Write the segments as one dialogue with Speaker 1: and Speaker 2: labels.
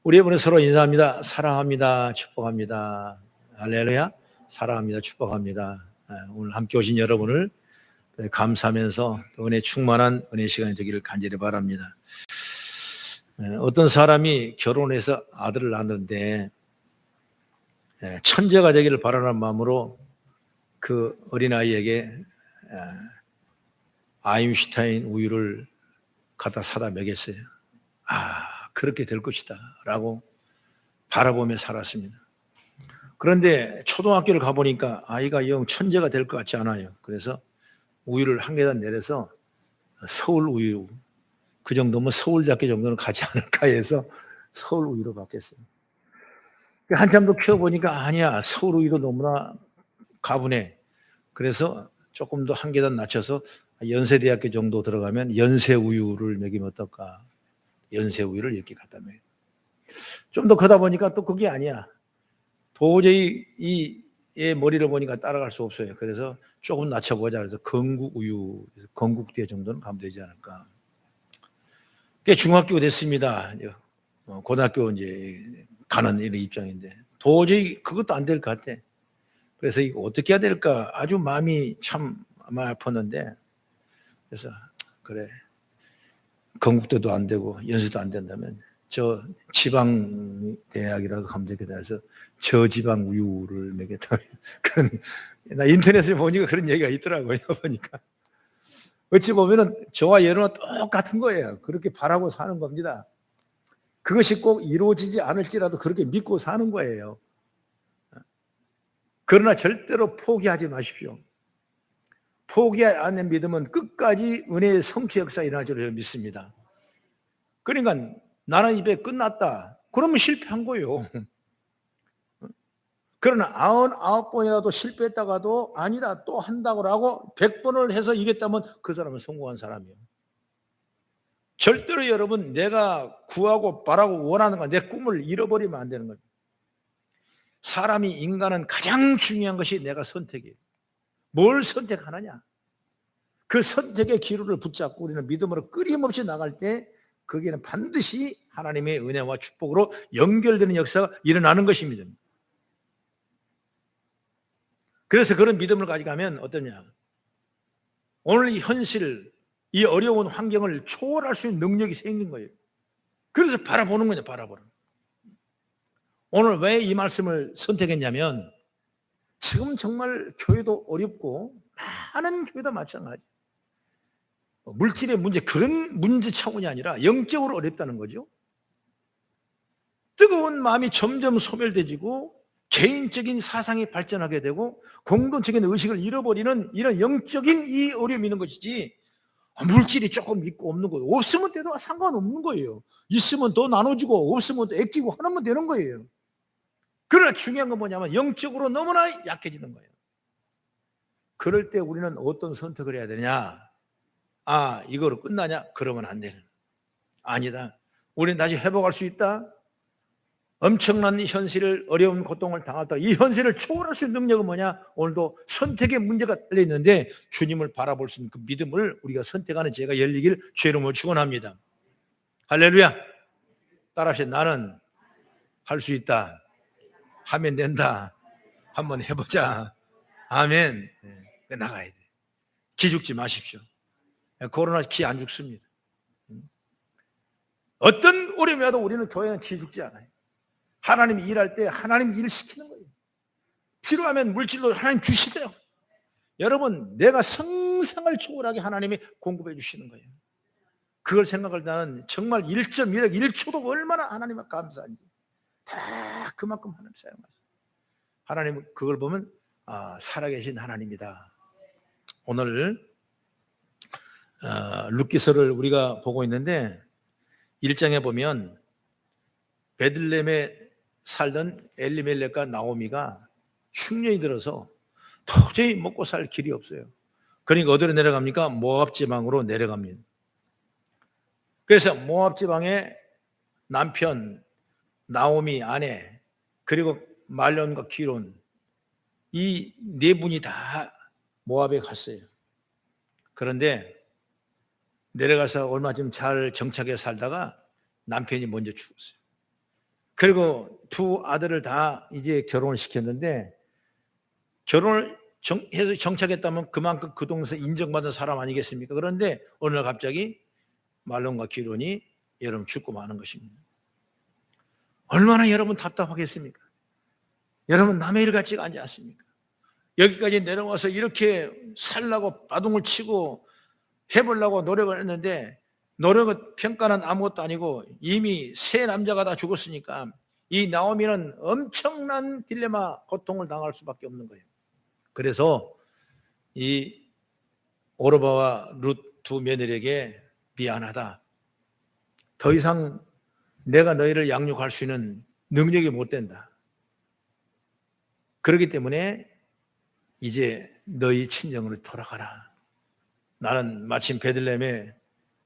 Speaker 1: 우리 이번에 서로 인사합니다. 사랑합니다. 축복합니다. 할렐루야. 사랑합니다. 축복합니다. 오늘 함께 오신 여러분을 감사하면서 또 은혜 충만한 은혜 시간이 되기를 간절히 바랍니다. 어떤 사람이 결혼해서 아들을 낳는데 천재가 되기를 바라는 마음으로 그 어린아이에게 아임슈타인 우유를 갖다 사다 먹였어요. 그렇게 될 것이다 라고 바라보며 살았습니다. 그런데 초등학교를 가보니까 아이가 영 천재가 될 것 같지 않아요. 그래서 우유를 한 계단 내려서 서울 우유, 그 정도면 서울대학교 정도는 가지 않을까 해서 서울 우유로 바뀌었어요. 한참 더 키워보니까 아니야, 서울 우유도 너무나 가분해. 그래서 조금 더 한 계단 낮춰서 연세대학교 정도 들어가면 연세 우유를 먹이면 어떨까. 연세 우유를 이렇게 갖다 먹여요. 좀 더 크다 보니까 또 그게 아니야. 도저히 얘 머리를 보니까 따라갈 수 없어요. 그래서 조금 낮춰보자. 그래서 건국 우유, 건국대 정도는 가면 되지 않을까. 그게 중학교 됐습니다. 고등학교 이제 가는 이런 입장인데 도저히 그것도 안 될 것 같아. 그래서 이거 어떻게 해야 될까? 아주 마음이 참 아팠는데 그래서 그래. 건국대도 안 되고 연수도 안 된다면 저 지방 대학이라도 가면 되겠다 해서 저지방 우유를 먹였다. 나 인터넷에 보니까 그런 얘기가 있더라고요. 보니까 어찌 보면은 저와 얘는 똑같은 거예요. 그렇게 바라고 사는 겁니다. 그것이 꼭 이루어지지 않을지라도 그렇게 믿고 사는 거예요. 그러나 절대로 포기하지 마십시오. 포기하지 않는 믿음은 끝까지 은혜의 성취 역사 일어날 줄 믿습니다. 그러니까 나는 입에 끝났다. 그러면 실패한 거예요. 그러나 99번이라도 실패했다가도 아니다 또 한다고 하고 100번을 해서 이겼다면 그 사람은 성공한 사람이에요. 절대로 여러분 내가 구하고 바라고 원하는 거 내 꿈을 잃어버리면 안 되는 거예요. 사람이 인간은 가장 중요한 것이 내가 선택이에요. 뭘 선택하느냐. 그 선택의 기로를 붙잡고 우리는 믿음으로 끊임없이 나갈 때 거기에는 반드시 하나님의 은혜와 축복으로 연결되는 역사가 일어나는 것입니다. 그래서 그런 믿음을 가져가면 어떠냐. 오늘 이 현실, 이 어려운 환경을 초월할 수 있는 능력이 생긴 거예요. 그래서 바라보는 거냐, 바라보는. 오늘 왜 이 말씀을 선택했냐면 지금 정말 교회도 어렵고 많은 교회도 마찬가지. 물질의 문제, 그런 문제 차원이 아니라 영적으로 어렵다는 거죠. 뜨거운 마음이 점점 소멸되지고 개인적인 사상이 발전하게 되고 공동적인 의식을 잃어버리는 이런 영적인 이 어려움이 있는 것이지 물질이 조금 있고 없는 거 없으면 돼도 상관없는 거예요. 있으면 더 나눠주고 없으면 더 아끼고 하나면 되는 거예요. 그러나 중요한 건 뭐냐면 영적으로 너무나 약해지는 거예요. 그럴 때 우리는 어떤 선택을 해야 되냐. 이거로 끝나냐? 그러면 안 되는. 아니다. 우리는 다시 회복할 수 있다. 엄청난 현실을 어려운 고통을 당하다 이 현실을 초월할 수 있는 능력은 뭐냐? 오늘도 선택의 문제가 달려 있는데 주님을 바라볼 수 있는 그 믿음을 우리가 선택하는 죄가 열리길 주의 이름으로 축원합니다. 할렐루야. 따라합시다. 나는 할 수 있다. 하면 된다. 한번 해보자. 아멘. 나가야 돼. 기죽지 마십시오. 코로나 기 안 죽습니다. 어떤 어려움이 와도 우리는 교회는 기죽지 않아요. 하나님이 일할 때 하나님이 일을 시키는 거예요. 필요하면 물질로 하나님 주시더라고요. 여러분 내가 상상을 초월하게 하나님이 공급해 주시는 거예요. 그걸 생각할 때는 정말 1.1억 1초도 얼마나 하나님께 감사한지 다 그만큼 하나님 사용하세요. 하나님은 그걸 보면 살아계신 하나님이다. 오늘 룻기서를 우리가 보고 있는데 1장에 보면 베들레헴에 살던 엘리멜렉과 나오미가 흉년이 들어서 도저히 먹고 살 길이 없어요. 그러니까 어디로 내려갑니까? 모압 지방으로 내려갑니다. 그래서 모압 지방에 남편, 나오미 아내, 그리고 말론과 기론 이 네 분이 다 모압에 갔어요. 그런데 내려가서 얼마 좀 잘 정착해 살다가 남편이 먼저 죽었어요. 그리고 두 아들을 다 이제 결혼을 시켰는데, 결혼을 해서 정착했다면 그만큼 그 동네에서 인정받은 사람 아니겠습니까? 그런데 어느 날 갑자기 말론과 기론이 여러분 죽고 마는 것입니다. 얼마나 여러분 답답하겠습니까? 여러분 남의 일 같지가 않지 않습니까? 여기까지 내려와서 이렇게 살라고 바둥을 치고 해보려고 노력을 했는데, 노력은 평가는 아무것도 아니고 이미 세 남자가 다 죽었으니까 이 나오미는 엄청난 딜레마, 고통을 당할 수밖에 없는 거예요. 그래서 이 오르바와 룻 두 며느리에게 미안하다. 더 이상 내가 너희를 양육할 수 있는 능력이 못 된다. 그렇기 때문에 이제 너희 친정으로 돌아가라. 나는 마침 베들레헴에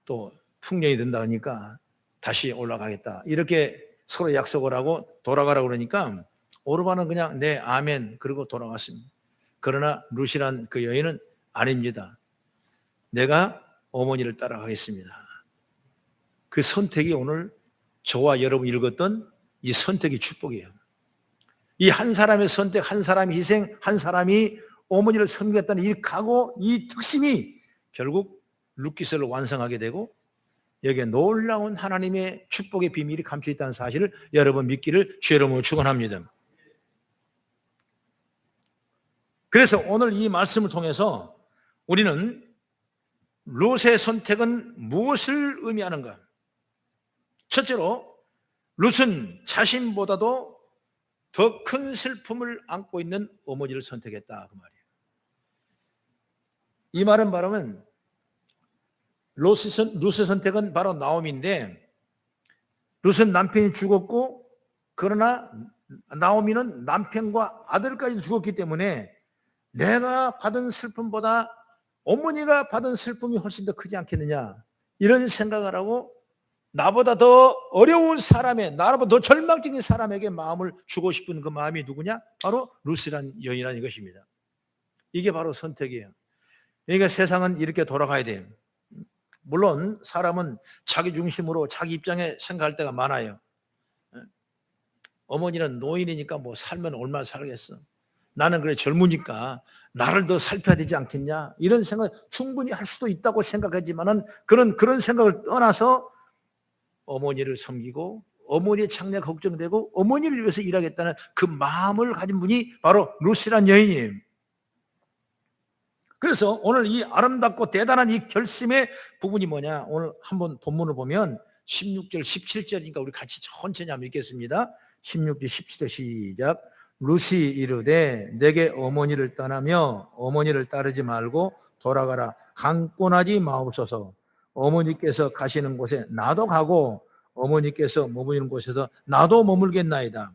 Speaker 1: 또 풍년이 된다 하니까 다시 올라가겠다. 이렇게 서로 약속을 하고 돌아가라고 그러니까 오르바는 그냥 네, 아멘. 그러고 돌아갔습니다. 그러나 룻이란 그 여인은 아닙니다. 내가 어머니를 따라가겠습니다. 그 선택이 오늘 저와 여러분 읽었던 이 선택이 축복이에요. 이 한 사람의 선택, 한 사람의 희생, 한 사람이 어머니를 섬기겠다는 이 각오, 이 특심이 결국 룻기서를 완성하게 되고 여기에 놀라운 하나님의 축복의 비밀이 감춰 있다는 사실을 여러분 믿기를 주의 이름으로 축원합니다. 그래서 오늘 이 말씀을 통해서 우리는 룻의 선택은 무엇을 의미하는가? 첫째로 룻은 자신보다도 더 큰 슬픔을 안고 있는 어머니를 선택했다 그 말이에요. 이 말은 말하면 룻의 선택은 바로 나오미인데, 룻은 남편이 죽었고 그러나 나오미는 남편과 아들까지 죽었기 때문에 내가 받은 슬픔보다 어머니가 받은 슬픔이 훨씬 더 크지 않겠느냐, 이런 생각을 하고 나보다 더 어려운 사람에, 나보다 더 절망적인 사람에게 마음을 주고 싶은 그 마음이 누구냐? 바로 룻이란 여인이라는 것입니다. 이게 바로 선택이에요. 그러니까 세상은 이렇게 돌아가야 돼요. 물론 사람은 자기 중심으로 자기 입장에 생각할 때가 많아요. 어머니는 노인이니까 뭐 살면 얼마나 살겠어. 나는 그래 젊으니까 나를 더 살펴야 되지 않겠냐, 이런 생각 충분히 할 수도 있다고 생각하지만은 그런 생각을 떠나서 어머니를 섬기고 어머니의 장래가 걱정되고 어머니를 위해서 일하겠다는 그 마음을 가진 분이 바로 룻이란 여인이에요. 그래서 오늘 이 아름답고 대단한 이 결심의 부분이 뭐냐? 오늘 한번 본문을 보면 16절 17절이니까 우리 같이 천천히 한번 읽겠습니다. 16절 17절 시작. 룻이 이르되 내게 어머니를 떠나며 어머니를 따르지 말고 돌아가라. 강권하지 마옵소서. 어머니께서 가시는 곳에 나도 가고 어머니께서 머무는 곳에서 나도 머물겠나이다.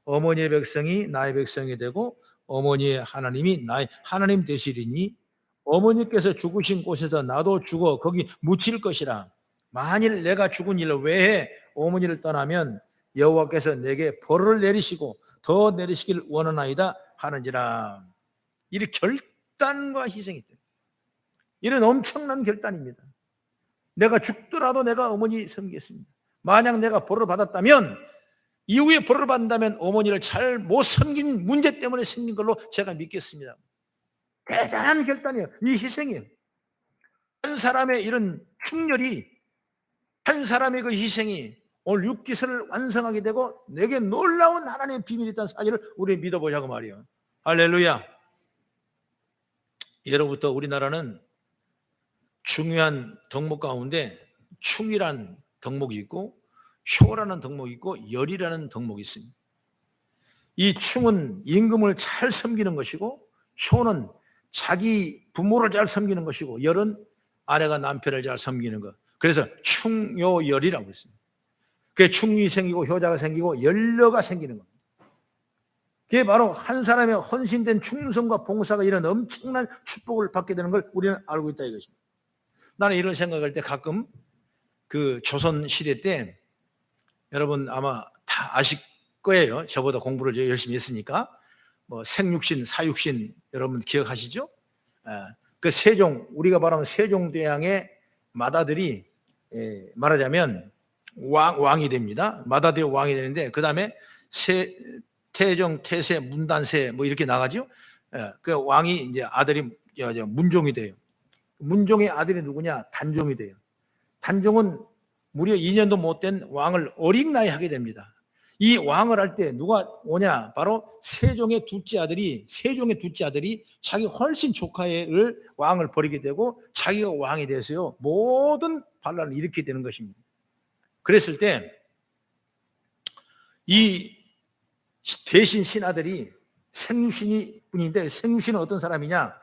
Speaker 1: 어머니의 백성이 나의 백성이 되고 어머니의 하나님이 나의 하나님 되시리니 어머니께서 죽으신 곳에서 나도 죽어 거기 묻힐 것이라. 만일 내가 죽은 일을 외에 어머니를 떠나면 여호와께서 내게 벌을 내리시고 더 내리시길 원하나이다 하는지라. 이 결단과 희생이 있다. 이런 엄청난 결단입니다. 내가 죽더라도 내가 어머니 섬기겠습니다. 만약 내가 벌을 받았다면, 이후에 벌을 받는다면 어머니를 잘 못 섬긴 문제 때문에 생긴 걸로 제가 믿겠습니다. 대단한 결단이에요. 이 희생이에요. 한 사람의 이런 충렬이, 한 사람의 그 희생이 오늘 룻기서를 완성하게 되고 내게 놀라운 하나님의 비밀이 있다는 사실을 우리 믿어보자고 말이에요. 할렐루야. 예로부터 우리나라는 중요한 덕목 가운데 충이란 덕목이 있고 효라는 덕목이 있고 열이라는 덕목이 있습니다. 이 충은 임금을 잘 섬기는 것이고 효는 자기 부모를 잘 섬기는 것이고 열은 아내가 남편을 잘 섬기는 것. 그래서 충요열이라고 했습니다. 그게 충이 생기고 효자가 생기고 연려가 생기는 겁니다. 그게 바로 한 사람의 헌신된 충성과 봉사가 이런 엄청난 축복을 받게 되는 걸 우리는 알고 있다 이것입니다. 나는 이런 생각할 때 가끔 그 조선 시대 때 여러분 아마 다 아실 거예요. 저보다 공부를 열심히 했으니까. 뭐 생육신, 사육신 여러분 기억하시죠? 그 세종, 우리가 말하는 세종대왕의 맏아들이 말하자면 왕이 됩니다. 마다되어 왕이 되는데 그 다음에 태정, 태세, 문단세 뭐 이렇게 나가죠. 그 왕이 이제 아들이 문종이 돼요. 문종의 아들이 누구냐? 단종이 돼요. 단종은 무려 2년도 못 된 왕을 어린 나이에 하게 됩니다. 이 왕을 할 때 누가 오냐? 바로 세종의 둘째 아들이 자기 훨씬 조카를 왕을 버리게 되고 자기가 왕이 돼서요 모든 반란을 일으키게 되는 것입니다. 그랬을 때 이 대신 신하들이 생유신이 뿐인데, 생유신은 어떤 사람이냐?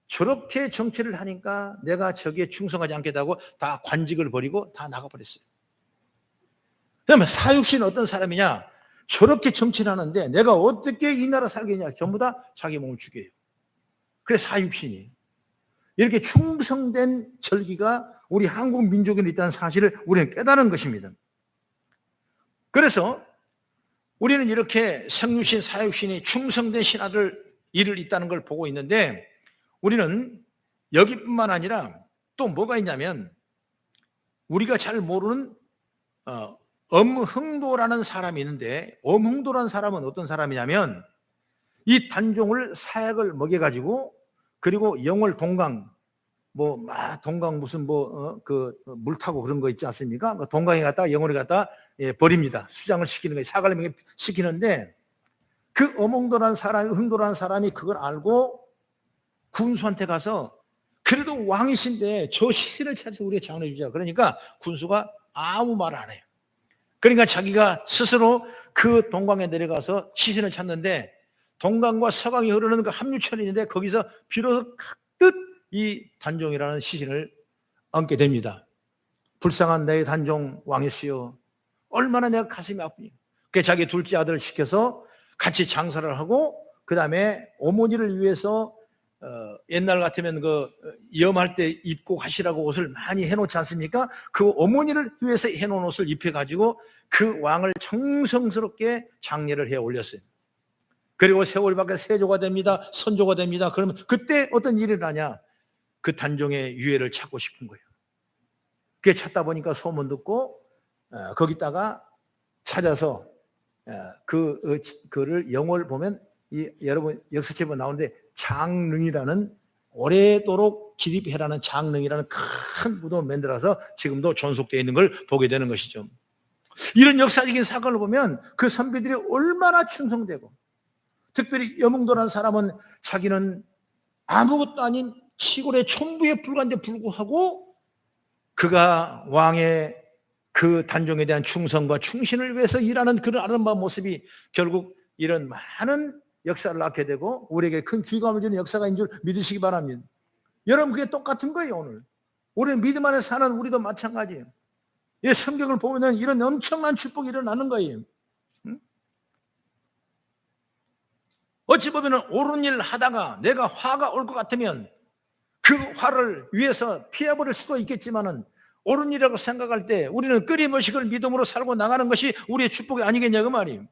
Speaker 1: 저렇게 정치를 하니까 내가 저기에 충성하지 않겠다고 다 관직을 버리고 다 나가버렸어요. 그다음에 사육신은 어떤 사람이냐? 저렇게 정치를 하는데 내가 어떻게 이 나라 살겠냐? 전부 다 자기 몸을 죽여요. 그래서 사육신이 이렇게 충성된 절기가 우리 한국 민족에 있다는 사실을 우리는 깨달은 것입니다. 그래서 우리는 이렇게 생유신, 사육신이 충성된 신하들 일을 있다는 걸 보고 있는데, 우리는 여기뿐만 아니라 또 뭐가 있냐면 우리가 잘 모르는 엄흥도라는 사람이 있는데, 엄흥도라는 사람은 어떤 사람이냐면 이 단종을 사약을 먹여가지고 그리고 영월 동강 동강 무슨 물 타고 그런 거 있지 않습니까? 동강에 갔다 영월에 갔다 버립니다. 수장을 시키는 거예요. 사갈명에 시키는데 그 엄흥도라는 사람이, 흥도라는 사람이 그걸 알고 군수한테 가서 그래도 왕이신데 저 시신을 찾아서 우리가 장려해 주자. 그러니까 군수가 아무 말 안 해요. 그러니까 자기가 스스로 그 동강에 내려가서 시신을 찾는데 동강과 서강이 흐르는 그 합류천이 있는데 거기서 비로소 각듯 이 단종이라는 시신을 얹게 됩니다. 불쌍한 내 단종 왕이시여, 얼마나 내가 가슴이 아프니. 그 자기 둘째 아들을 시켜서 같이 장사를 하고 그 다음에 어머니를 위해서 옛날 같으면 그 염할 때 입고 가시라고 옷을 많이 해놓지 않습니까? 그 어머니를 위해서 해놓은 옷을 입혀가지고 그 왕을 정성스럽게 장례를 해 올렸어요. 그리고 세월이 밖에 세조가 됩니다. 선조가 됩니다. 그러면 그때 어떤 일이 일어나냐? 그 단종의 유해를 찾고 싶은 거예요. 그게 찾다 보니까 소문 듣고 거기다가 찾아서 그를 영월 보면 여러분 역사책에 나오는데 장릉이라는 오래도록 기립해라는 장릉이라는 큰 무덤을 만들어서 지금도 존속되어 있는 걸 보게 되는 것이죠. 이런 역사적인 사건을 보면 그 선비들이 얼마나 충성되고, 특별히 염흥도라는 사람은 자기는 아무것도 아닌 시골의 촌부에 불과한데 불구하고 그가 왕의 그 단종에 대한 충성과 충신을 위해서 일하는 그런 아름다운 모습이 결국 이런 많은 역사를 낳게 되고 우리에게 큰 귀감을 주는 역사가 있는 줄 믿으시기 바랍니다. 여러분, 그게 똑같은 거예요. 오늘 우리는 믿음 안에 사는 우리도 마찬가지예요. 이 성경을 보면 이런 엄청난 축복이 일어나는 거예요. 어찌 보면 옳은 일을 하다가 내가 화가 올 것 같으면 그 화를 위해서 피해버릴 수도 있겠지만은 옳은 일이라고 생각할 때 우리는 끊임없이 그걸 믿음으로 살고 나가는 것이 우리의 축복이 아니겠냐 그 말이에요.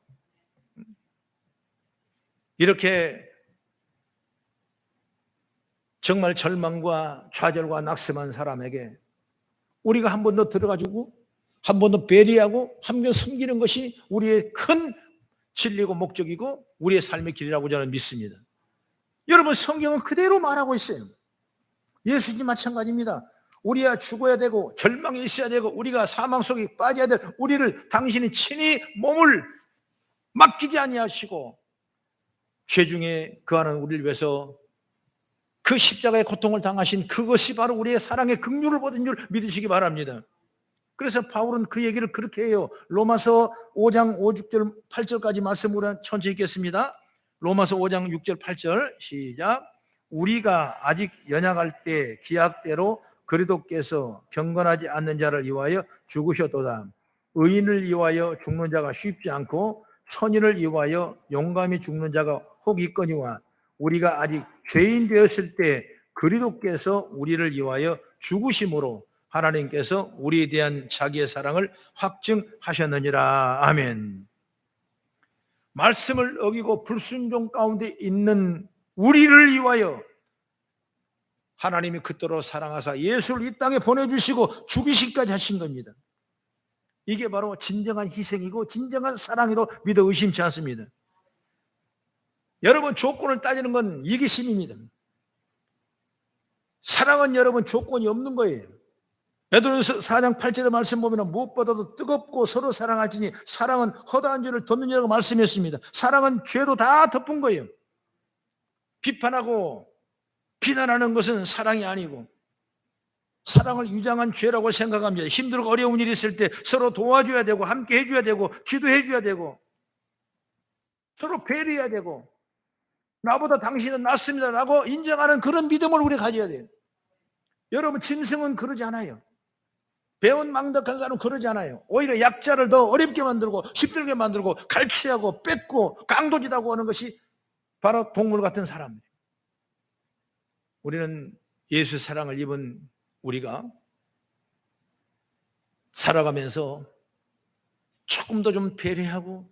Speaker 1: 이렇게 정말 절망과 좌절과 낙심한 사람에게 우리가 한 번 더 들어가지고 한 번 더 배려하고 한 번 더 섬기는 것이 우리의 큰 진리고 목적이고 우리의 삶의 길이라고 저는 믿습니다. 여러분, 성경은 그대로 말하고 있어요. 예수님 마찬가지입니다. 우리가 죽어야 되고 절망이 있어야 되고 우리가 사망 속에 빠져야 될 우리를 당신이 친히 몸을 맡기지 아니하시고 죄 중에 그하는 우리를 위해서 그 십자가의 고통을 당하신 그것이 바로 우리의 사랑의 긍휼을 받은 줄 믿으시기 바랍니다. 그래서 바울은 그 얘기를 그렇게 해요. 로마서 5장 5, 6절 8절까지 말씀을 천천히 읽겠습니다. 로마서 5장 6절 8절 시작. 우리가 아직 연약할 때 기약대로 그리스도께서 경건하지 않는 자를 위하여 죽으셨도다. 의인을 위하여 죽는 자가 쉽지 않고 선인을 위하여 용감히 죽는 자가 혹 있거니와 우리가 아직 죄인 되었을 때 그리스도께서 우리를 위하여 죽으심으로 하나님께서 우리에 대한 자기의 사랑을 확증하셨느니라. 아멘. 말씀을 어기고 불순종 가운데 있는 우리를 위하여 하나님이 그토록 사랑하사 예수를 이 땅에 보내주시고 죽이시기까지 하신 겁니다. 이게 바로 진정한 희생이고 진정한 사랑이로 믿어 의심치 않습니다. 여러분, 조건을 따지는 건 이기심입니다. 사랑은 여러분 조건이 없는 거예요. 베드로전서 4장 8절의 말씀 보면 무엇보다도 뜨겁고 서로 사랑할지니 사랑은 허다한 죄를 덮느니라고 말씀했습니다. 사랑은 죄도 다 덮은 거예요. 비판하고 비난하는 것은 사랑이 아니고 사랑을 위장한 죄라고 생각합니다. 힘들고 어려운 일이 있을 때 서로 도와줘야 되고 함께 해줘야 되고 기도해 줘야 되고 서로 배려해야 되고 나보다 당신은 낫습니다 라고 인정하는 그런 믿음을 우리 가져야 돼요. 여러분, 짐승은 그러지 않아요. 배운 망덕한 사람은 그러지 않아요. 오히려 약자를 더 어렵게 만들고 힘들게 만들고 갈취하고 뺏고 강도짓하고 하는 것이 바로 동물 같은 사람이에요. 우리는 예수의 사랑을 입은 우리가 살아가면서 조금 더 좀 배려하고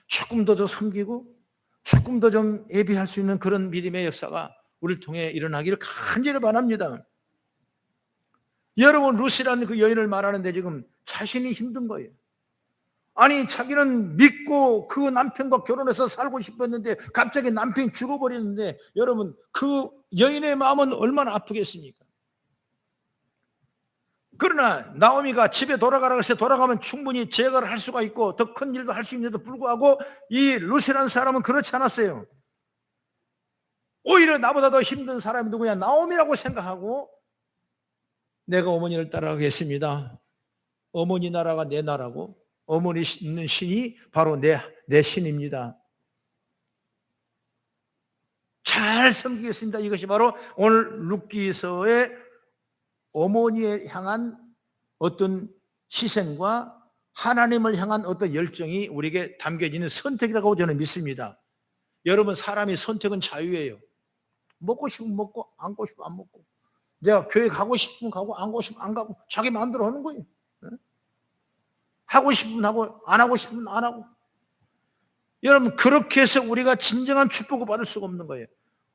Speaker 1: 조금 더 좀 섬기고 조금 더 좀 예비할 수 있는 그런 믿음의 역사가 우리를 통해 일어나기를 간절히 바랍니다. 여러분, 루시라는 그 여인을 말하는데 지금 자신이 힘든 거예요. 아니, 자기는 믿고 그 남편과 결혼해서 살고 싶었는데 갑자기 남편이 죽어버리는데 여러분, 그 여인의 마음은 얼마나 아프겠습니까? 그러나 나오미가 집에 돌아가라고 해서 돌아가면 충분히 제거를 할 수가 있고 더 큰 일도 할 수 있는데도 불구하고 이 루시라는 사람은 그렇지 않았어요. 오히려 나보다 더 힘든 사람이 누구냐, 나오미라고 생각하고 내가 어머니를 따라가겠습니다. 어머니 나라가 내 나라고 어머니 있는 신이 바로 내 신입니다. 잘 섬기겠습니다. 이것이 바로 오늘 룻기서의 어머니에 향한 어떤 희생과 하나님을 향한 어떤 열정이 우리에게 담겨지는 선택이라고 저는 믿습니다. 여러분, 사람이 선택은 자유예요. 먹고 싶으면 먹고 안 먹고 싶으면 안 먹고, 내가 교회 가고 싶으면 가고 안 가고 싶으면 안 가고 자기 마음대로 하는 거예요. 하고 싶으면 하고 안 하고 싶으면 안 하고. 여러분, 그렇게 해서 우리가 진정한 축복을 받을 수가 없는 거예요.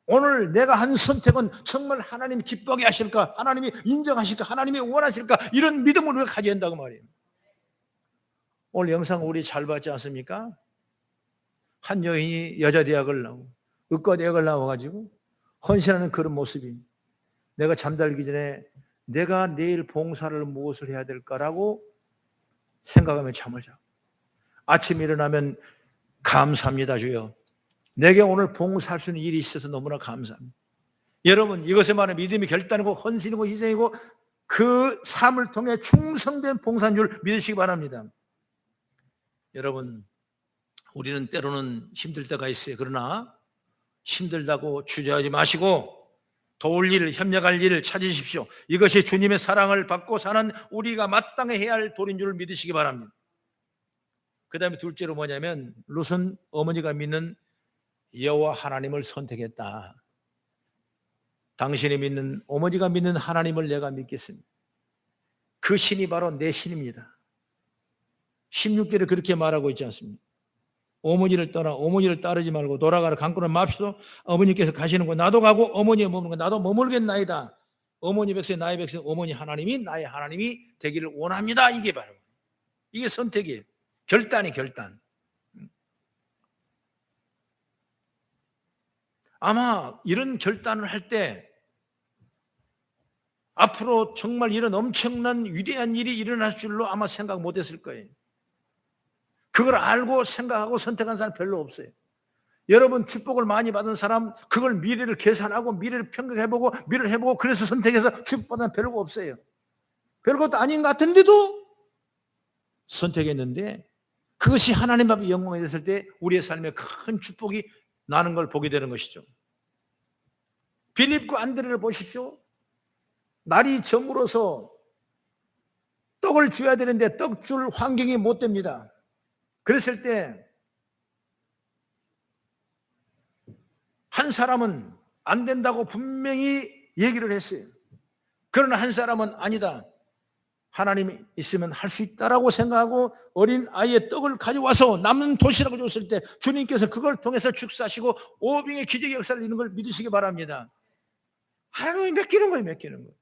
Speaker 1: 오늘 내가 한 선택은 정말 하나님이 기뻐하게 하실까, 하나님이 인정하실까, 하나님이 원하실까, 이런 믿음을 우리가 가져야 한다고 말이에요. 오늘 영상 우리 잘 봤지 않습니까? 한 여인이 여자대학을 나오고 의과대학을 나와가지고 헌신하는 그런 모습이, 내가 잠들기 전에 내가 내일 봉사를 무엇을 해야 될까라고 생각하며 잠을 자고 아침에 일어나면 감사합니다 주여, 내게 오늘 봉사할 수 있는 일이 있어서 너무나 감사합니다. 여러분, 이것에 말하는 믿음이 결단이고 헌신이고 희생이고 그 삶을 통해 충성된 봉사인 줄 믿으시기 바랍니다. 여러분, 우리는 때로는 힘들 때가 있어요. 그러나 힘들다고 주저하지 마시고 도울 일, 협력할 일을 찾으십시오. 이것이 주님의 사랑을 받고 사는 우리가 마땅히 해야 할 도리인 줄 믿으시기 바랍니다. 그 다음에 둘째로 뭐냐면, 룻은 어머니가 믿는 여호와 하나님을 선택했다. 당신이 믿는, 어머니가 믿는 하나님을 내가 믿겠습니다. 그 신이 바로 내 신입니다. 16절에 그렇게 말하고 있지 않습니까? 어머니를 떠나 어머니를 따르지 말고 돌아가라. 강권을 맙시도. 어머니께서 가시는 곳 나도 가고 어머니의 머무는 곳 나도 머물겠나이다. 어머니 백성 나의 백성, 어머니 하나님이 나의 하나님이 되기를 원합니다. 이게 바로, 이게 선택이에요. 결단이 결단. 아마 이런 결단을 할 때 앞으로 정말 이런 엄청난 위대한 일이 일어날 줄로 아마 생각 못했을 거예요. 그걸 알고 생각하고 선택한 사람 별로 없어요. 여러분, 축복을 많이 받은 사람, 그걸 미래를 계산하고 미래를 평가해보고 미래를 해보고 그래서 선택해서 축복받은 별거 없어요. 별것도 아닌 것 같은데도 선택했는데 그것이 하나님 앞에 영광이 됐을 때 우리의 삶에 큰 축복이 나는 걸 보게 되는 것이죠. 빌립과 안드레를 보십시오. 날이 저물어서 떡을 줘야 되는데 떡 줄 환경이 못 됩니다. 그랬을 때 한 사람은 안 된다고 분명히 얘기를 했어요. 그러나 한 사람은 아니다, 하나님이 있으면 할 수 있다라고 생각하고 어린 아이의 떡을 가져와서 남는 도시락을 줬을 때 주님께서 그걸 통해서 축사하시고 오병의 기적의 역사를 이루는 걸 믿으시기 바랍니다. 하나님이 맡기는 거예요, 맡기는 거예요.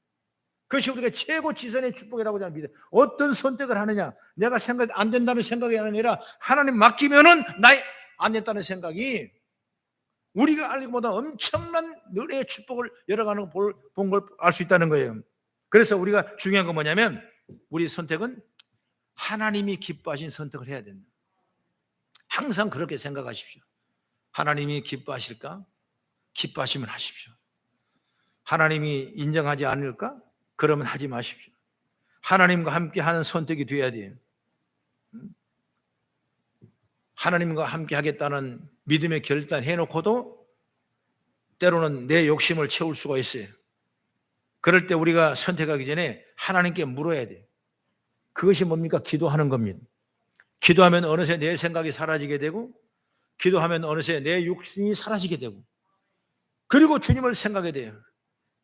Speaker 1: 그것이 우리가 최고 지선의 축복이라고 저는 믿어요. 어떤 선택을 하느냐, 내가 생각 안 된다는 생각이 아니라 하나님 맡기면은 나의 안 됐다는 생각이 우리가 알기보다 엄청난 은혜의 축복을 열어가는 걸 본 걸 알 수 있다는 거예요. 그래서 우리가 중요한 건 뭐냐면 우리 선택은 하나님이 기뻐하신 선택을 해야 된다. 항상 그렇게 생각하십시오. 하나님이 기뻐하실까? 기뻐하시면 하십시오. 하나님이 인정하지 않을까? 그러면 하지 마십시오. 하나님과 함께 하는 선택이 되어야 돼요. 하나님과 함께 하겠다는 믿음의 결단 해놓고도 때로는 내 욕심을 채울 수가 있어요. 그럴 때 우리가 선택하기 전에 하나님께 물어야 돼요. 그것이 뭡니까? 기도하는 겁니다. 기도하면 어느새 내 생각이 사라지게 되고, 기도하면 어느새 내 욕심이 사라지게 되고, 그리고 주님을 생각해야 돼요.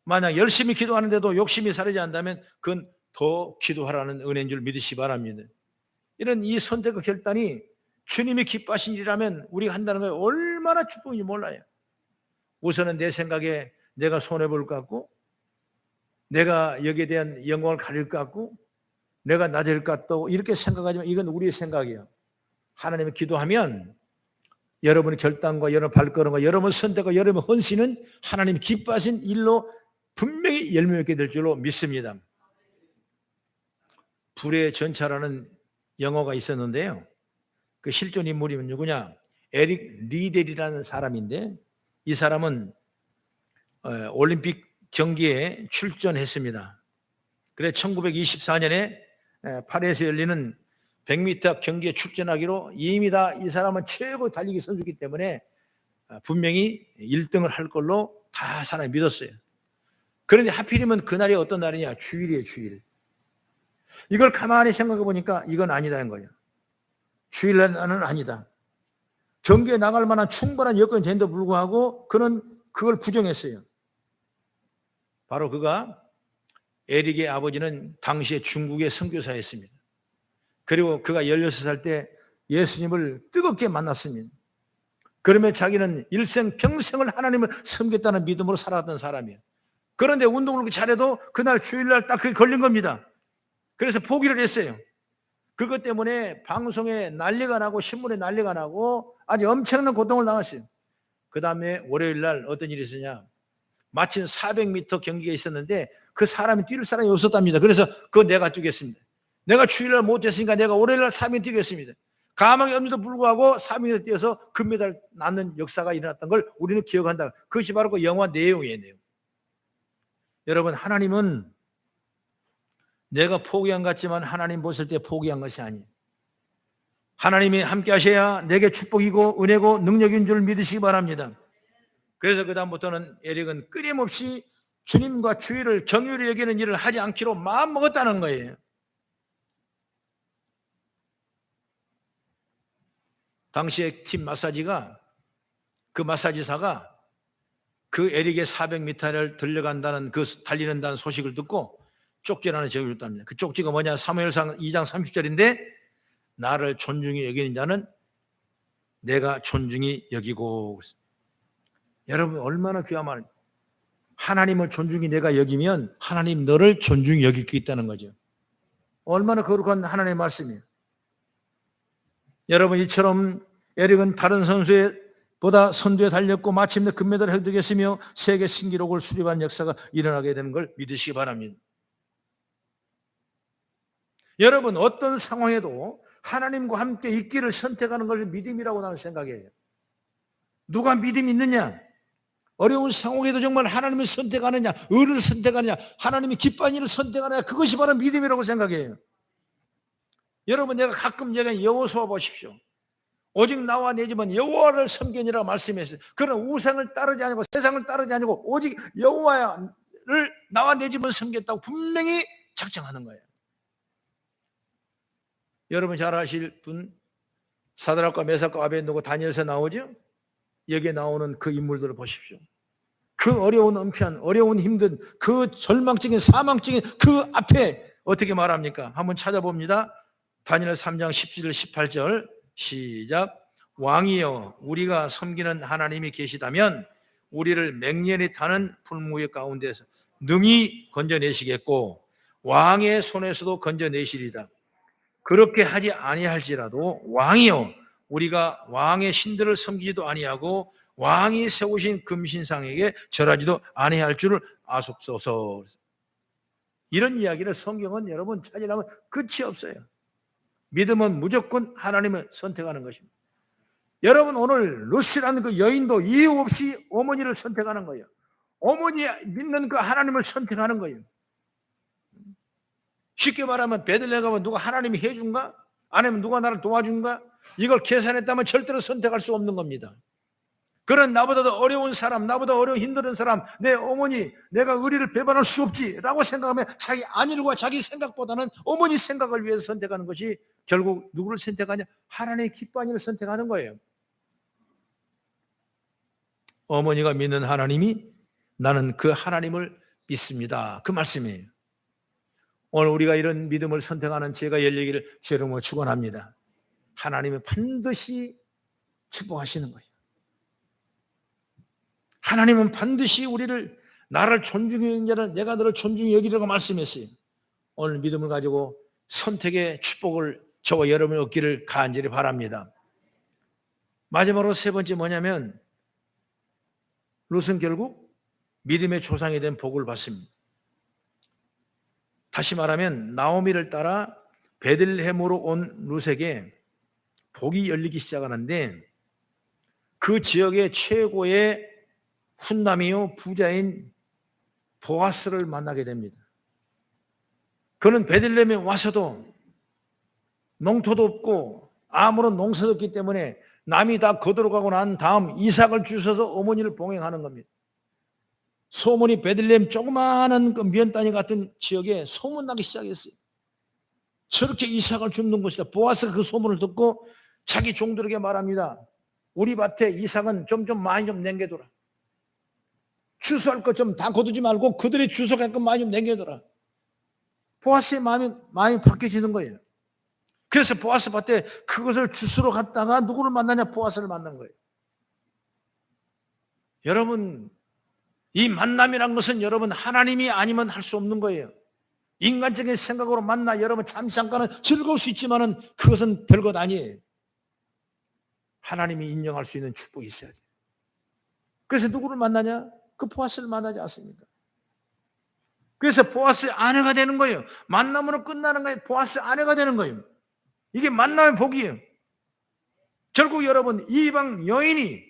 Speaker 1: 만약 열심히 기도하는데도 욕심이 사라지지 않는다면 그건 더 기도하라는 은혜인 줄 믿으시기 바랍니다. 이런 이 선택의 결단이 주님이 기뻐하신 일이라면 우리가 한다는 게 얼마나 축복인지 몰라요. 우선은 내 생각에 내가 손해볼 것 같고, 내가 여기에 대한 영광을 가릴 것 같고, 내가 낮을 것 같고, 이렇게 생각하지만 이건 우리의 생각이에요. 하나님을 기도하면 여러분의 결단과 여러분의 발걸음과 여러분의 선택과 여러분의 헌신은 하나님이 기뻐하신 일로 분명히 열매 맺게 될 줄로 믿습니다. 불의 전차라는 영어가 있었는데요. 그 실존 인물이 누구냐? 에릭 리델이라는 사람인데, 이 사람은 올림픽 경기에 출전했습니다. 그래 1924년에 파리에서 열리는 100m 경기에 출전하기로 이미 다 이 사람은 최고 달리기 선수이기 때문에 분명히 1등을 할 걸로 다 사람이 믿었어요. 그런데 하필이면 그날이 어떤 날이냐? 주일이에요, 주일. 이걸 가만히 생각해 보니까 이건 아니다는 거예요. 주일날은 아니다. 경기에 나갈 만한 충분한 여건이 된데도 불구하고 그는 그걸 부정했어요. 바로 그가, 에릭의 아버지는 당시에 중국의 선교사였습니다. 그리고 그가 16살 때 예수님을 뜨겁게 만났습니다. 그러면 자기는 일생 평생을 하나님을 섬겼다는 믿음으로 살아왔던 사람이에요. 그런데 운동을 그렇게 잘해도 그날 주일날 딱 그게 걸린 겁니다. 그래서 포기를 했어요. 그것 때문에 방송에 난리가 나고 신문에 난리가 나고 아주 엄청난 고통을 당했어요. 그 다음에 월요일날 어떤 일이 있었냐? 마침 400m 경기가 있었는데 그 사람이 뛸 사람이 없었답니다. 그래서 그거 내가 뛰겠습니다. 내가 주일날 못했으니까 내가 월요일날 3일 뛰겠습니다. 가망이 없는데도 불구하고 3일 뛰어서 금메달 낳는 역사가 일어났던 걸 우리는 기억한다. 그것이 바로 그 영화 내용이에요. 내용. 여러분, 하나님은 내가 포기한 것 같지만 하나님 보실 때 포기한 것이 아니에요. 하나님이 함께 하셔야 내게 축복이고 은혜고 능력인 줄 믿으시기 바랍니다. 그래서 그 다음부터는 에릭은 끊임없이 주님과 주의를 경휼히 여기는 일을 하지 않기로 마음먹었다는 거예요. 당시에 팀 마사지가, 그 마사지사가 그 에릭의 400m를 들려간다는, 그 달리는다는 소식을 듣고 쪽지를 적어 줬답니다. 그 쪽지가 뭐냐? 사무엘상 2장 30절인데 나를 존중히 여기는 자는 내가 존중히 여기고. 여러분, 얼마나 귀한 말. 하나님을 존중히 내가 여기면 하나님 너를 존중히 여길 수 있다는 거죠. 얼마나 거룩한 하나님의 말씀이에요. 여러분, 이처럼 에릭은 다른 선수보다 선두에 달렸고 마침내 금메달을 획득했으며 세계 신기록을 수립한 역사가 일어나게 되는 걸 믿으시기 바랍니다. 여러분, 어떤 상황에도 하나님과 함께 있기를 선택하는 것을 믿음이라고 나는 생각해요. 누가 믿음이 있느냐? 어려운 상황에도 정말 하나님을 선택하느냐, 의를 선택하느냐, 하나님이 기뻐하는 일을 선택하느냐, 그것이 바로 믿음이라고 생각해요. 여러분, 내가 가끔 여호수아 보십시오. 오직 나와 내 집은 여호와를 섬기니라 말씀했어요. 그런 우상을 따르지 않고 세상을 따르지 않고 오직 여호와를 나와 내 집은 섬겼다고 분명히 작정하는 거예요. 여러분 잘 아실 분, 사드락과 메삭과 아벤노고 다니엘서 나오죠? 여기에 나오는 그 인물들을 보십시오. 그 어려운 은편, 어려운 힘든 그 절망적인 사망적인 그 앞에 어떻게 말합니까? 한번 찾아봅니다. 다니엘 3장 17절 18절 시작. 왕이여, 우리가 섬기는 하나님이 계시다면 우리를 맹렬히 타는 불무의 가운데서 능히 건져내시겠고 왕의 손에서도 건져내시리다. 그렇게 하지 아니할지라도 왕이요 우리가 왕의 신들을 섬기지도 아니하고 왕이 세우신 금신상에게 절하지도 아니할 줄을 아옵소서. 이런 이야기를 성경은 여러분 찾으려면 끝이 없어요. 믿음은 무조건 하나님을 선택하는 것입니다. 여러분 오늘 루시라는 그 여인도 이유 없이 어머니를 선택하는 거예요. 어머니 믿는 그 하나님을 선택하는 거예요. 쉽게 말하면 베들레헴 가면 누가 하나님이 해준가? 아니면 누가 나를 도와준가? 이걸 계산했다면 절대로 선택할 수 없는 겁니다. 그런 나보다도 어려운 사람, 나보다 어려운 힘든 사람, 내 어머니, 내가 의리를 배반할 수 없지라고 생각하면 자기 안일과 자기 생각보다는 어머니 생각을 위해서 선택하는 것이 결국 누구를 선택하냐? 하나님의 기뻐하는 일을 선택하는 거예요. 어머니가 믿는 하나님이 나는 그 하나님을 믿습니다. 그 말씀이에요. 오늘 우리가 이런 믿음을 선택하는 제가 열리기를 주의 이름으로 축원합니다. 하나님은 반드시 축복하시는 거예요. 하나님은 반드시 우리를 나를 존중히 여기는 자는 내가 너를 존중히 여기라고 말씀했어요. 오늘 믿음을 가지고 선택의 축복을 저와 여러분이 얻기를 간절히 바랍니다. 마지막으로 세 번째 뭐냐면 룻은 결국 믿음의 조상이 된 복을 받습니다. 다시 말하면 나오미를 따라 베들레헴으로 온 룻에게 복이 열리기 시작하는데 그 지역의 최고의 훈남이요 부자인 보아스를 만나게 됩니다. 그는 베들레헴에 와서도 농토도 없고 아무런 농사도 없기 때문에 남이 다 거들어가고 난 다음 이삭을 주셔서 어머니를 봉행하는 겁니다. 소문이 베들레헴 조그마한 그 면단위 같은 지역에 소문나기 시작했어요. 저렇게 이삭을 줍는 것이다. 보아스가 그 소문을 듣고 자기 종들에게 말합니다. 우리 밭에 이삭은 좀 많이 좀 남겨둬라. 추수할 것 좀 다 거두지 말고 그들이 주워갈 것 많이 좀 남겨둬라. 보아스의 마음이 바뀌어지는 거예요. 그래서 보아스 밭에 그것을 주스러 갔다가 누구를 만나냐? 보아스를 만난 거예요. 여러분 이 만남이란 것은 여러분 하나님이 아니면 할 수 없는 거예요. 인간적인 생각으로 만나 여러분 잠깐은 즐거울 수 있지만은 그것은 별것 아니에요. 하나님이 인정할 수 있는 축복이 있어야지. 그래서 누구를 만나냐? 그 보아스를 만나지 않습니까? 그래서 보아스의 아내가 되는 거예요. 만남으로 끝나는 거예요. 보아스 아내가 되는 거예요. 이게 만남의 복이에요. 결국 여러분 이방 여인이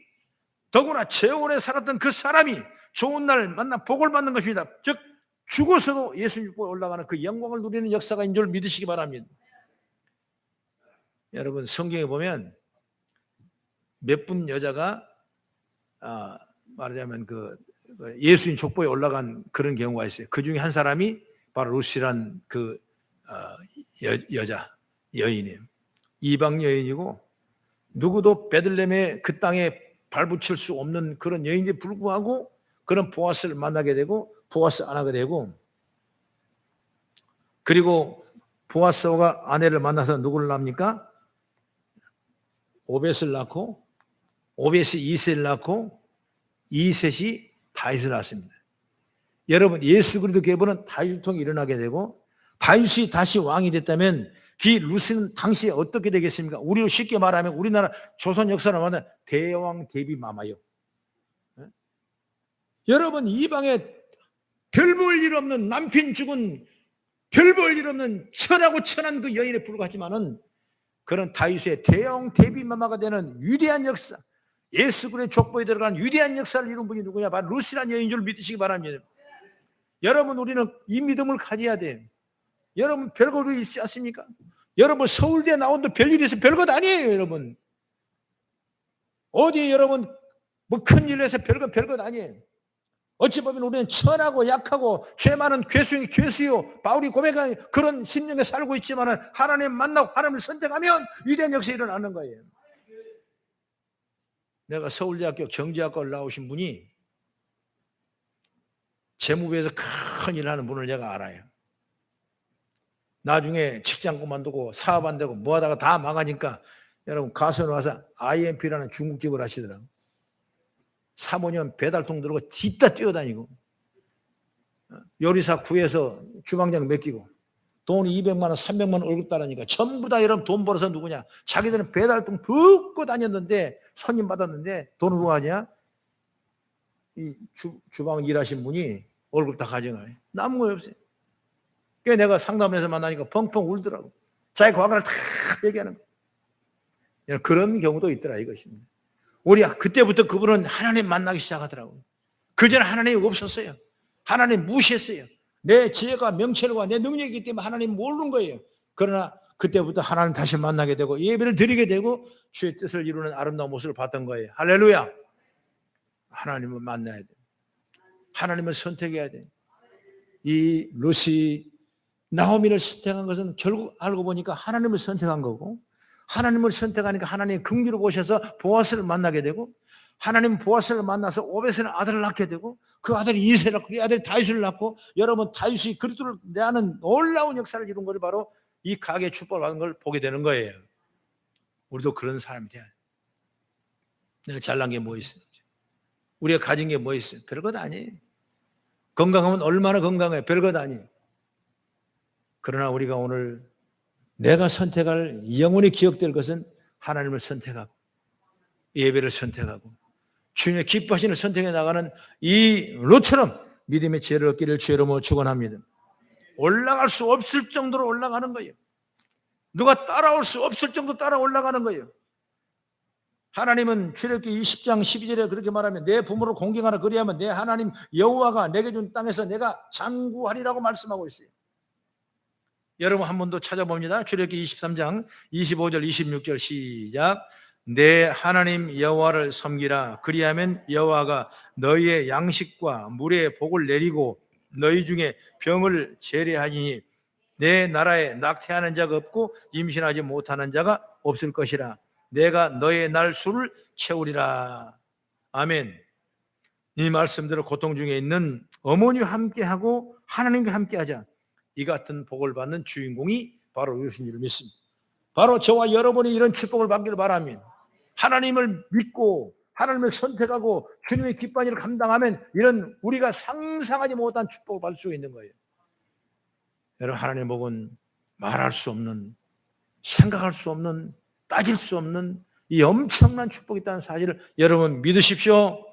Speaker 1: 더구나 재혼에 살았던 그 사람이 좋은 날 만나 복을 받는 것입니다. 즉 죽어서도 예수님 보에 올라가는 그 영광을 누리는 역사가 인 줄 믿으시기 바랍니다. 여러분 성경에 보면 몇 분 여자가 말하자면 그 예수님 족보에 올라간 그런 경우가 있어요. 그 중에 한 사람이 바로 룻이란 그 여인이에요. 이방 여인이고 누구도 베들레헴의 그 땅에 발붙일 수 없는 그런 여인에 불구하고 그런 보아스를 만나게 되고 보아스 아내가 되고 그리고 보아스가 아내를 만나서 누구를 낳습니까? 오벳을 낳고 오벳이 이셋을 낳고 이셋이 다윗을 낳습니다. 여러분 예수 그리스도 계보는 다윗을 통해 일어나게 되고 다윗이 다시 왕이 됐다면 그 룻은 당시에 어떻게 되겠습니까? 우리로 쉽게 말하면 우리나라 조선 역사를 말하면 대왕 대비 마마요. 여러분 이방에 별 볼 일 없는 남편 죽은 별 볼 일 없는 천하고 천한 그 여인에 불과하지만은 그런 다윗의 대왕 대비 마마가 되는 위대한 역사, 예수 그리스도의 족보에 들어간 위대한 역사를 이룬 분이 누구냐? 바로 룻이라는 여인 줄 믿으시기 바랍니다. 여러분 우리는 이 믿음을 가져야 돼요. 여러분 별거 있지 않습니까? 여러분 서울대 나온도 별일이 있어 별것 아니에요. 여러분 어디 여러분 뭐 큰일 해서 별것 아니에요. 어찌 보면 우리는 천하고 약하고 죄 많은 괴수요 바울이 고백한 그런 심령에 살고 있지만 하나님 만나고 하나님을 선택하면 위대한 역사가 일어나는 거예요. 내가 서울대학교 경제학과를 나오신 분이 재무부에서 큰 일을 하는 분을 내가 알아요. 나중에 직장 그만두고 사업 안 되고 뭐 하다가 다 망하니까 여러분 가수에 와서 IMP라는 중국집을 하시더라고요. 사모님 배달통 들고 뒤따 뛰어다니고 요리사 구해서 주방장 맡기고 돈 200만 원, 300만 원 월급 따라니까 전부 다 여러분 돈 벌어서 누구냐? 자기들은 배달통 붓고 다녔는데 손님 받았는데 돈은 누가 하냐? 이 주방 일하신 분이 월급 다 가져가요. 남은 거 없어요. 그래서 내가 상담을 해서 만나니까 펑펑 울더라고. 자기 과거를 다 얘기하는 거예요. 그런 경우도 있더라 이것입니다. 우리 그때부터 그분은 하나님 만나기 시작하더라고요. 그전에 하나님이 없었어요. 하나님 무시했어요. 내 지혜가 명철과 내 능력이기 때문에 하나님 모르는 거예요. 그러나 그때부터 하나님 다시 만나게 되고 예배를 드리게 되고 주의 뜻을 이루는 아름다운 모습을 봤던 거예요. 할렐루야. 하나님을 만나야 돼. 하나님을 선택해야 돼. 이 룻이 나오미를 선택한 것은 결국 알고 보니까 하나님을 선택한 거고, 하나님을 선택하니까 하나님의 긍휼을 보셔서 보아스를 만나게 되고, 하나님 보아스를 만나서 오벳에는 아들을 낳게 되고, 그 아들이 이새를 낳고 그 아들이 다윗을 낳고, 여러분 다윗이 그리스도를 대하는 놀라운 역사를 이룬 것이 바로 이 가게의 축복을 받은 걸 보게 되는 거예요. 우리도 그런 사람이 돼야 돼. 내가 잘난 게 뭐 있어요? 우리가 가진 게 뭐 있어요? 별것 아니에요. 건강하면 얼마나 건강해요? 별것 아니에요. 그러나 우리가 오늘 내가 선택할 영원히 기억될 것은 하나님을 선택하고 예배를 선택하고 주님의 기뻐하시는 선택해 나가는 이 롯처럼 믿음의 지혜를 얻기를 주의 이름으로 축원합니다. 올라갈 수 없을 정도로 올라가는 거예요. 누가 따라올 수 없을 정도 따라 올라가는 거예요. 하나님은 출애굽기 20장 12절에 그렇게 말하면 내 부모를 공경하라 그리하면 내 하나님 여호와가 내게 준 땅에서 내가 장구하리라고 말씀하고 있어요. 여러분 한 번 더 찾아봅니다. 출애굽기 23장 25절 26절 시작. 내 하나님 여호와를 섬기라 그리하면 여호와가 너희의 양식과 물의 복을 내리고 너희 중에 병을 제례하니 내 나라에 낙태하는 자가 없고 임신하지 못하는 자가 없을 것이라. 내가 너의 날 수를 채우리라. 아멘. 이 말씀대로 고통 중에 있는 어머니와 함께하고 하나님과 함께하자. 이 같은 복을 받는 주인공이 바로 이것인 줄 믿습니다. 바로 저와 여러분이 이런 축복을 받기를 바랍니다. 하나님을 믿고 하나님을 선택하고 주님의 기뻐한 일을 감당하면 이런 우리가 상상하지 못한 축복을 받을 수 있는 거예요. 여러분 하나님의 복은 말할 수 없는, 생각할 수 없는, 따질 수 없는 이 엄청난 축복이 있다는 사실을 여러분 믿으십시오.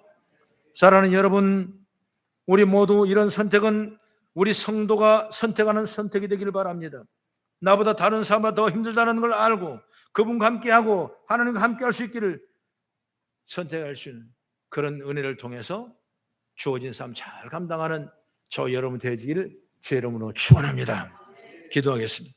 Speaker 1: 사랑하는 여러분, 우리 모두 이런 선택은 우리 성도가 선택하는 선택이 되기를 바랍니다. 나보다 다른 사람보다 더 힘들다는 걸 알고 그분과 함께하고 하나님과 함께할 수 있기를 선택할 수 있는 그런 은혜를 통해서 주어진 삶 잘 감당하는 저 여러분 되시기를 주의 이름으로 축원합니다. 기도하겠습니다.